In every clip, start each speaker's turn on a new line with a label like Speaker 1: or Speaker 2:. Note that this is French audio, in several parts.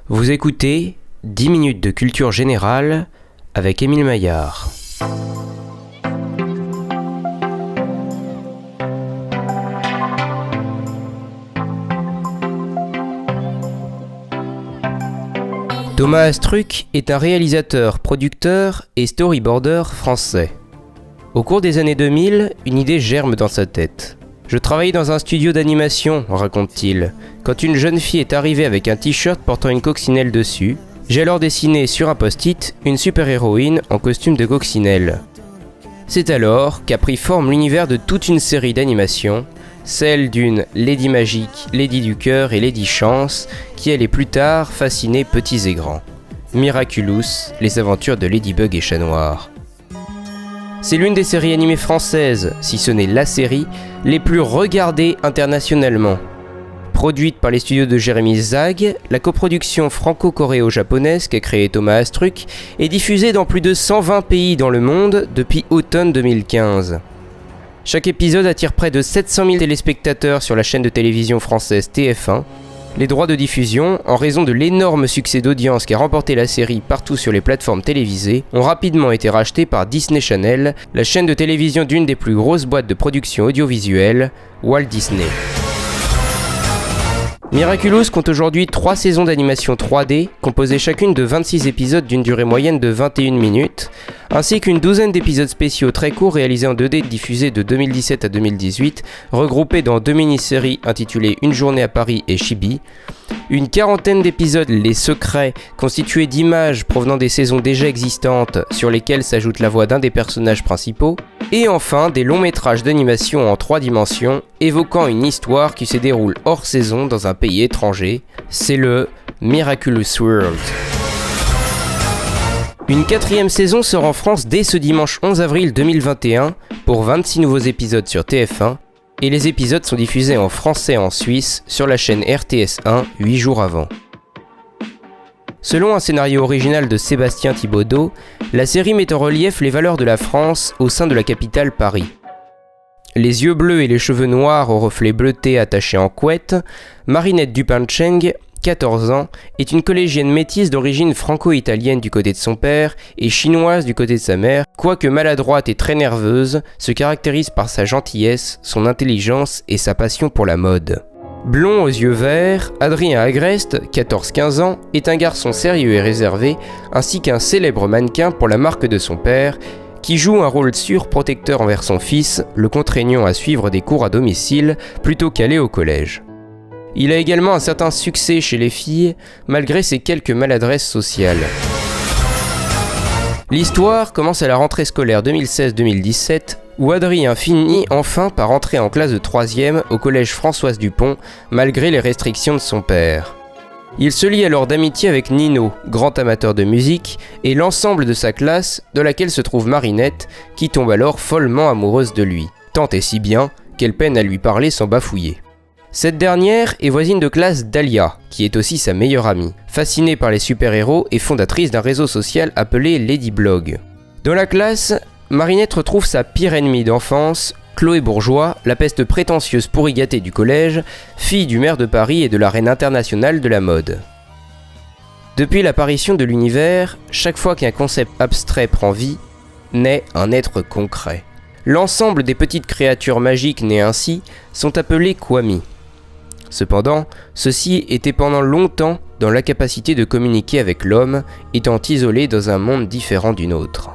Speaker 1: Vous écoutez 10 minutes de culture générale avec Émile Maillard. Thomas Astruc est un réalisateur, producteur et storyboarder français. Au cours des années 2000, une idée germe dans sa tête. Je travaillais dans un studio d'animation, raconte-t-il, quand une jeune fille est arrivée avec un t-shirt portant une coccinelle dessus. J'ai alors dessiné sur un post-it une super-héroïne en costume de coccinelle. C'est alors qu'a pris forme l'univers de toute une série d'animations, celle d'une Lady Magique, Lady du Cœur et Lady Chance, qui allait plus tard fasciner petits et grands. Miraculous, les aventures de Ladybug et Chat Noir. C'est l'une des séries animées françaises, si ce n'est la série, les plus regardées internationalement. Produite par les studios de Jérémy Zag, la coproduction franco-coréo-japonaise qu'a créée Thomas Astruc est diffusée dans plus de 120 pays dans le monde depuis automne 2015. Chaque épisode attire près de 700 000 téléspectateurs sur la chaîne de télévision française TF1. Les droits de diffusion, en raison de l'énorme succès d'audience qu'a remporté la série partout sur les plateformes télévisées, ont rapidement été rachetés par Disney Channel, la chaîne de télévision d'une des plus grosses boîtes de production audiovisuelle, Walt Disney. Miraculous compte aujourd'hui 3 saisons d'animation 3D, composées chacune de 26 épisodes d'une durée moyenne de 21 minutes, ainsi qu'une douzaine d'épisodes spéciaux très courts réalisés en 2D diffusés de 2017 à 2018, regroupés dans 2 mini-séries intitulées Une journée à Paris et Chibi, une quarantaine d'épisodes Les Secrets, constitués d'images provenant des saisons déjà existantes sur lesquelles s'ajoute la voix d'un des personnages principaux, et enfin des longs métrages d'animation en 3 dimensions, évoquant une histoire qui se déroule hors saison dans un pays étranger, c'est le Miraculous World. Une 4e saison sort en France dès ce dimanche 11 avril 2021 pour 26 nouveaux épisodes sur TF1, et les épisodes sont diffusés en français en Suisse sur la chaîne RTS1 8 jours avant. Selon un scénario original de Sébastien Thibaudeau, la série met en relief les valeurs de la France au sein de la capitale Paris. Les yeux bleus et les cheveux noirs aux reflets bleutés attachés en couette, Marinette Dupin-Cheng, 14 ans, est une collégienne métisse d'origine franco-italienne du côté de son père et chinoise du côté de sa mère, quoique maladroite et très nerveuse, se caractérise par sa gentillesse, son intelligence et sa passion pour la mode. Blond aux yeux verts, Adrien Agreste, 14-15 ans, est un garçon sérieux et réservé, ainsi qu'un célèbre mannequin pour la marque de son père, qui joue un rôle surprotecteur envers son fils, le contraignant à suivre des cours à domicile plutôt qu'aller au collège. Il a également un certain succès chez les filles, malgré ses quelques maladresses sociales. L'histoire commence à la rentrée scolaire 2016-2017, où Adrien finit enfin par entrer en classe de 3e au collège Françoise Dupont, malgré les restrictions de son père. Il se lie alors d'amitié avec Nino, grand amateur de musique, et l'ensemble de sa classe, de laquelle se trouve Marinette, qui tombe alors follement amoureuse de lui, tant et si bien qu'elle peine à lui parler sans bafouiller. Cette dernière est voisine de classe d'Alia, qui est aussi sa meilleure amie, fascinée par les super-héros et fondatrice d'un réseau social appelé Ladyblog. Dans la classe, Marinette retrouve sa pire ennemie d'enfance, Chloé Bourgeois, la peste prétentieuse pourri gâtée du collège, fille du maire de Paris et de la reine internationale de la mode. Depuis l'apparition de l'univers, chaque fois qu'un concept abstrait prend vie, naît un être concret. L'ensemble des petites créatures magiques nées ainsi sont appelées Kwami. Cependant, ceux-ci étaient pendant longtemps dans l'incapacité de communiquer avec l'homme, étant isolés dans un monde différent du nôtre.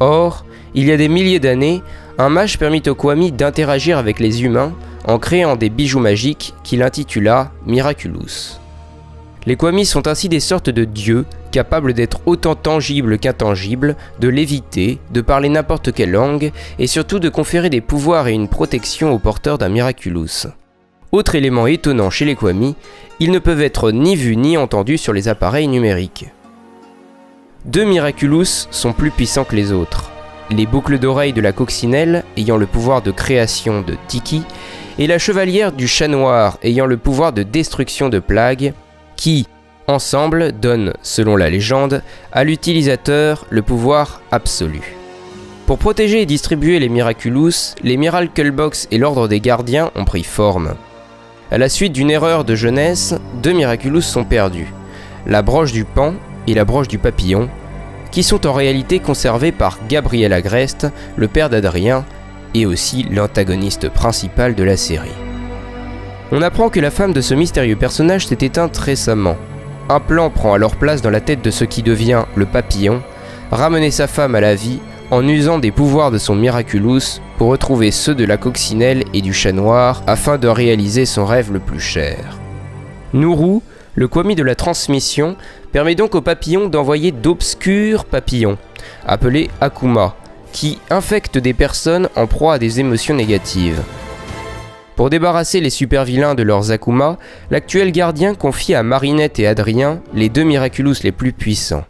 Speaker 1: Or, il y a des milliers d'années, un mage permit aux Kwami d'interagir avec les humains en créant des bijoux magiques qu'il intitula Miraculous. Les Kwami sont ainsi des sortes de dieux, capables d'être autant tangibles qu'intangibles, de léviter, de parler n'importe quelle langue, et surtout de conférer des pouvoirs et une protection aux porteurs d'un Miraculous. Autre élément étonnant chez les Kwami, ils ne peuvent être ni vus ni entendus sur les appareils numériques. 2 Miraculous sont plus puissants que les autres. Les boucles d'oreilles de la coccinelle, ayant le pouvoir de création de Tiki, et la chevalière du Chat Noir, ayant le pouvoir de destruction de plagues, qui, ensemble, donnent, selon la légende, à l'utilisateur le pouvoir absolu. Pour protéger et distribuer les Miraculous, les Miracle Box et l'Ordre des Gardiens ont pris forme. À la suite d'une erreur de jeunesse, 2 Miraculous sont perdus. la broche du paon et la broche du papillon, qui sont en réalité conservées par Gabriel Agreste, le père d'Adrien, et aussi l'antagoniste principal de la série. On apprend que la femme de ce mystérieux personnage s'est éteinte récemment. Un plan prend alors place dans la tête de ce qui devient le papillon, ramener sa femme à la vie en usant des pouvoirs de son Miraculous pour retrouver ceux de la coccinelle et du chat noir afin de réaliser son rêve le plus cher. Nourou, le Kwami de la transmission, permet donc au papillon d'envoyer d'obscurs papillons, appelés Akuma, qui infectent des personnes en proie à des émotions négatives. Pour débarrasser les super-vilains de leurs Akuma, l'actuel gardien confie à Marinette et Adrien les deux Miraculous les plus puissants.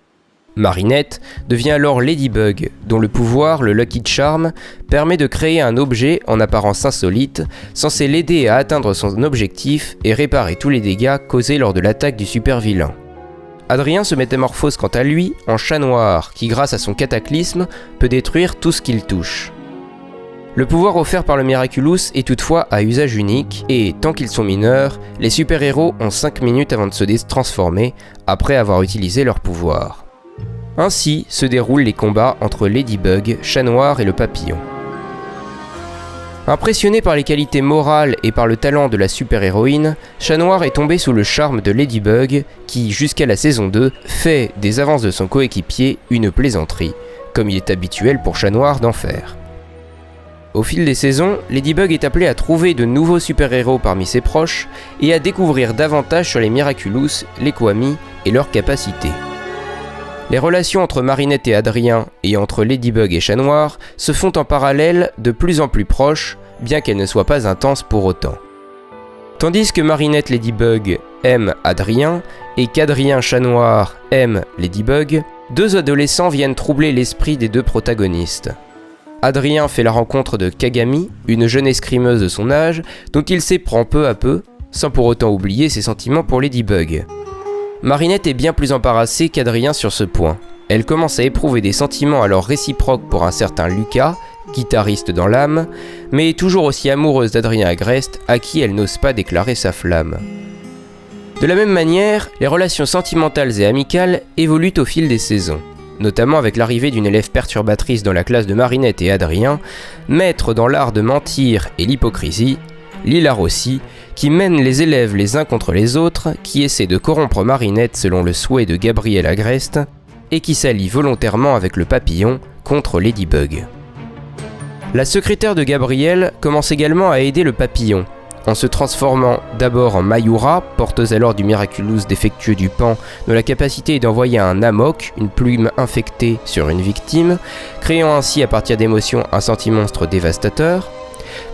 Speaker 1: Marinette devient alors Ladybug, dont le pouvoir, le Lucky Charm, permet de créer un objet en apparence insolite, censé l'aider à atteindre son objectif et réparer tous les dégâts causés lors de l'attaque du super-vilain. Adrien se métamorphose quant à lui en chat noir, qui grâce à son cataclysme peut détruire tout ce qu'il touche. Le pouvoir offert par le Miraculous est toutefois à usage unique, et tant qu'ils sont mineurs, les super-héros ont 5 minutes avant de se transformer, après avoir utilisé leur pouvoir. Ainsi se déroulent les combats entre Ladybug, Chat Noir et le papillon. Impressionné par les qualités morales et par le talent de la super-héroïne, Chat Noir est tombé sous le charme de Ladybug qui, jusqu'à la saison 2, fait des avances de son coéquipier une plaisanterie, comme il est habituel pour Chat Noir d'en faire. Au fil des saisons, Ladybug est appelé à trouver de nouveaux super-héros parmi ses proches et à découvrir davantage sur les Miraculous, les Kwami et leurs capacités. Les relations entre Marinette et Adrien et entre Ladybug et Chat Noir se font en parallèle de plus en plus proches, bien qu'elles ne soient pas intenses pour autant. Tandis que Marinette Ladybug aime Adrien et qu'Adrien Chat Noir aime Ladybug, deux adolescents viennent troubler l'esprit des deux protagonistes. Adrien fait la rencontre de Kagami, une jeune escrimeuse de son âge, dont il s'éprend peu à peu, sans pour autant oublier ses sentiments pour Ladybug. Marinette est bien plus embarrassée qu'Adrien sur ce point. Elle commence à éprouver des sentiments alors réciproques pour un certain Lucas, guitariste dans l'âme, mais est toujours aussi amoureuse d'Adrien Agreste, à qui elle n'ose pas déclarer sa flamme. De la même manière, les relations sentimentales et amicales évoluent au fil des saisons, notamment avec l'arrivée d'une élève perturbatrice dans la classe de Marinette et Adrien, maître dans l'art de mentir et l'hypocrisie, Lila Rossi, qui mène les élèves les uns contre les autres, qui essaie de corrompre Marinette selon le souhait de Gabriel Agreste, et qui s'allie volontairement avec le papillon contre Ladybug. La secrétaire de Gabriel commence également à aider le papillon, en se transformant d'abord en Mayura, porteuse alors du Miraculous défectueux du paon, dont la capacité est d'envoyer un amok, une plume infectée, sur une victime, créant ainsi à partir d'émotions un sentimonstre dévastateur,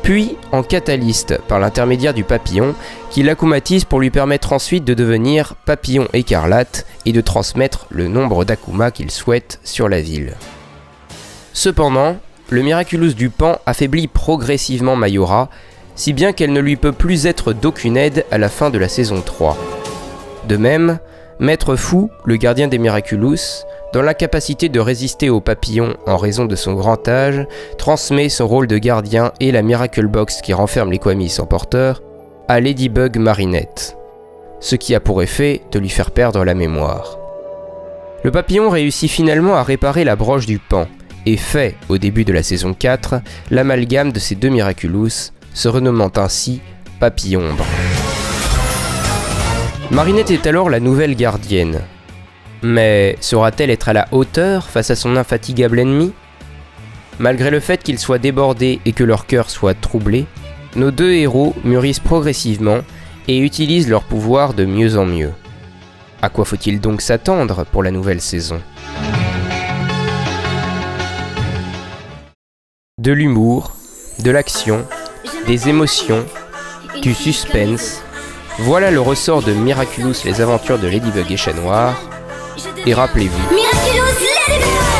Speaker 1: puis en Catalyste par l'intermédiaire du papillon, qui l'akumatise pour lui permettre ensuite de devenir papillon écarlate et de transmettre le nombre d'Akuma qu'il souhaite sur la ville. Cependant, le Miraculous du paon affaiblit progressivement Mayura, si bien qu'elle ne lui peut plus être d'aucune aide à la fin de la saison 3. De même, Maître Fou, le gardien des Miraculous, dans l'incapacité de résister au papillon en raison de son grand âge, transmet son rôle de gardien et la Miracle Box qui renferme les Kwami sans porteur à Ladybug Marinette, ce qui a pour effet de lui faire perdre la mémoire. Le papillon réussit finalement à réparer la broche du paon et fait, au début de la saison 4, l'amalgame de ces deux Miraculous, se renommant ainsi Papillombre. Marinette est alors la nouvelle gardienne. Mais saura-t-elle être à la hauteur face à son infatigable ennemi ? Malgré le fait qu'ils soient débordés et que leur cœur soit troublé, nos deux héros mûrissent progressivement et utilisent leur pouvoir de mieux en mieux. À quoi faut-il donc s'attendre pour la nouvelle saison ? De l'humour, de l'action, des émotions, du suspense, voilà le ressort de Miraculous, les aventures de Ladybug et Chat Noir. Et rappelez-vous... Miraculous, Ladybug!